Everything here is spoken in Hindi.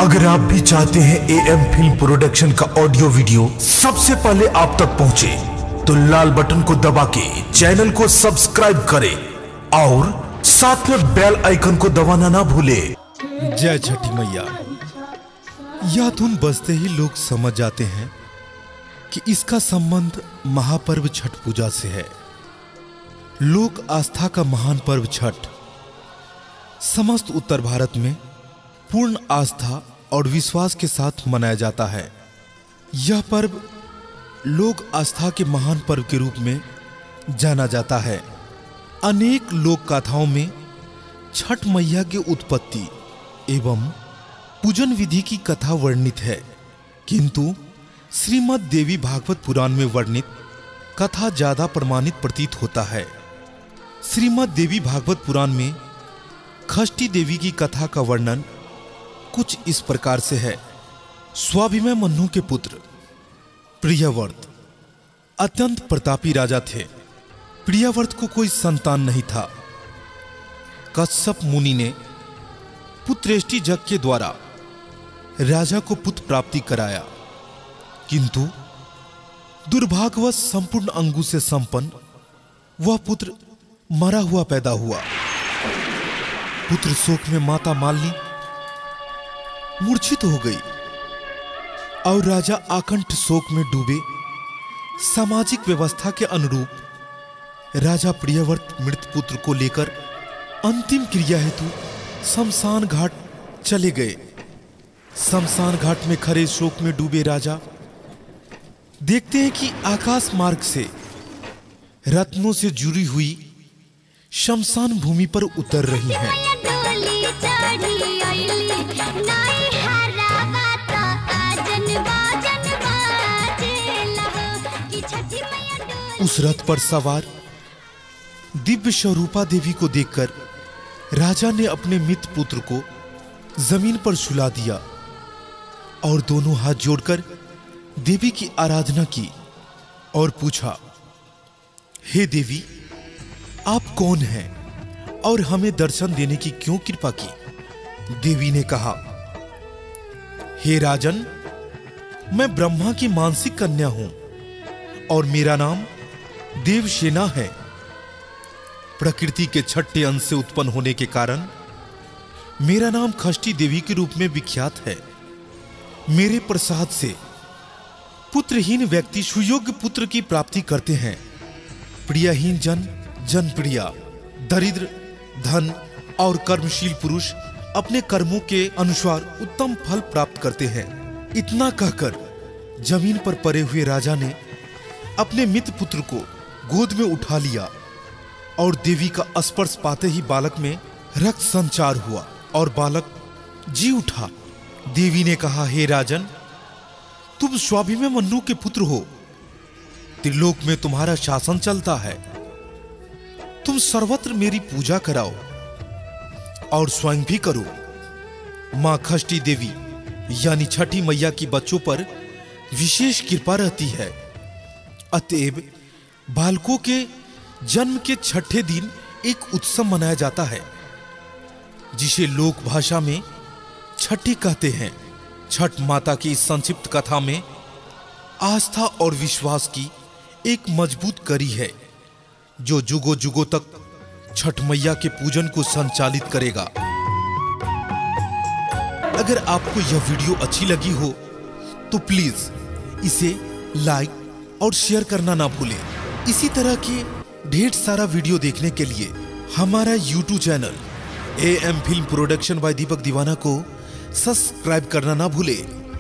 अगर आप भी चाहते हैं एएम फिल्म प्रोडक्शन का ऑडियो वीडियो सबसे पहले आप तक पहुंचे, तो लाल बटन को दबा के चैनल को सब्सक्राइब करें और साथ में बेल आइकन को दबाना ना भूले। जय छठी मैया। यह धुन बजते ही लोग समझ जाते हैं कि इसका संबंध महापर्व छठ पूजा से है। लोक आस्था का महान पर्व छठ समस्त उत्तर भारत में पूर्ण आस्था और विश्वास के साथ मनाया जाता है। यह पर्व लोक आस्था के महान पर्व के रूप में जाना जाता है। अनेक लोक गाथाओं में छठ मैया की उत्पत्ति एवं पूजन विधि की कथा वर्णित है, किंतु श्रीमद् देवी भागवत पुराण में वर्णित कथा ज्यादा प्रमाणित प्रतीत होता है। श्रीमद् देवी भागवत पुराण में षष्ठी देवी की कथा का वर्णन कुछ इस प्रकार से है। स्वाभिमय मन्नु के पुत्र प्रियव्रत अत्यंत प्रतापी राजा थे। प्रियव्रत को कोई संतान नहीं था। कश्यप मुनि ने पुत्रेष्टि यज्ञ के द्वारा राजा को पुत्र प्राप्ति कराया, किंतु दुर्भाग्यवश संपूर्ण अंगों से संपन्न वह पुत्र मरा हुआ पैदा हुआ। पुत्र शोक में माता मालिनी मूर्छित हो गई और राजा आकंठ शोक में डूबे। सामाजिक व्यवस्था के अनुरूप राजा प्रियव्रत मृत पुत्र को लेकर अंतिम क्रिया हेतु शमशान घाट चले गए। शमशान घाट में खड़े शोक में डूबे राजा देखते हैं कि आकाश मार्ग से रत्नों से जुड़ी हुई शमशान भूमि पर उतर रही हैं। उस रथ पर सवार दिव्य स्वरूपा देवी को देखकर राजा ने अपने मित्र पुत्र को जमीन पर सुला दिया और दोनों हाथ जोड़कर देवी की आराधना की और पूछा, हे देवी, आप कौन हैं और हमें दर्शन देने की क्यों कृपा की? देवी ने कहा, हे राजन, मैं ब्रह्मा की मानसिक कन्या हूं और मेरा नाम देवसेना है। प्रकृति के छठे अंश से उत्पन्न होने के कारण मेरा नाम षष्ठी देवी के रूप में विख्यात है। मेरे प्रसाद से पुत्रहीन व्यक्ति सुयोग्य पुत्र की प्राप्ति करते हैं। प्रियहीन जन जनप्रिया, दरिद्र धन और कर्मशील पुरुष अपने कर्मों के अनुसार उत्तम फल प्राप्त करते हैं। इतना कहकर जमीन पर पड़े हुए राजा ने अपने मित्र पुत्र को गोद में उठा लिया और देवी का स्पर्श पाते ही बालक में रक्त संचार हुआ और बालक जी उठा। देवी ने कहा, हे राजन, तुम स्वाभिमय मन्नु के पुत्र हो। त्रिलोक में तुम्हारा शासन चलता है। तुम सर्वत्र मेरी पूजा कराओ और स्वयं भी करो। मां षष्ठी देवी यानी छठी मैया की बच्चों पर विशेष कृपा रहती है। अतएव बालकों के जन्म के छठे दिन एक उत्सव मनाया जाता है, जिसे लोक भाषा में छठी कहते हैं। छठ माता की इस संक्षिप्त कथा में आस्था और विश्वास की एक मजबूत कड़ी है, जो जुगों जुगों तक छठ मैया के पूजन को संचालित करेगा। अगर आपको यह वीडियो अच्छी लगी हो तो प्लीज इसे लाइक और शेयर करना ना भूलें। इसी तरह के ढेर सारा वीडियो देखने के लिए हमारा YouTube channel AM film production by Deepak Deewana को सब्सक्राइब करना ना भूलें।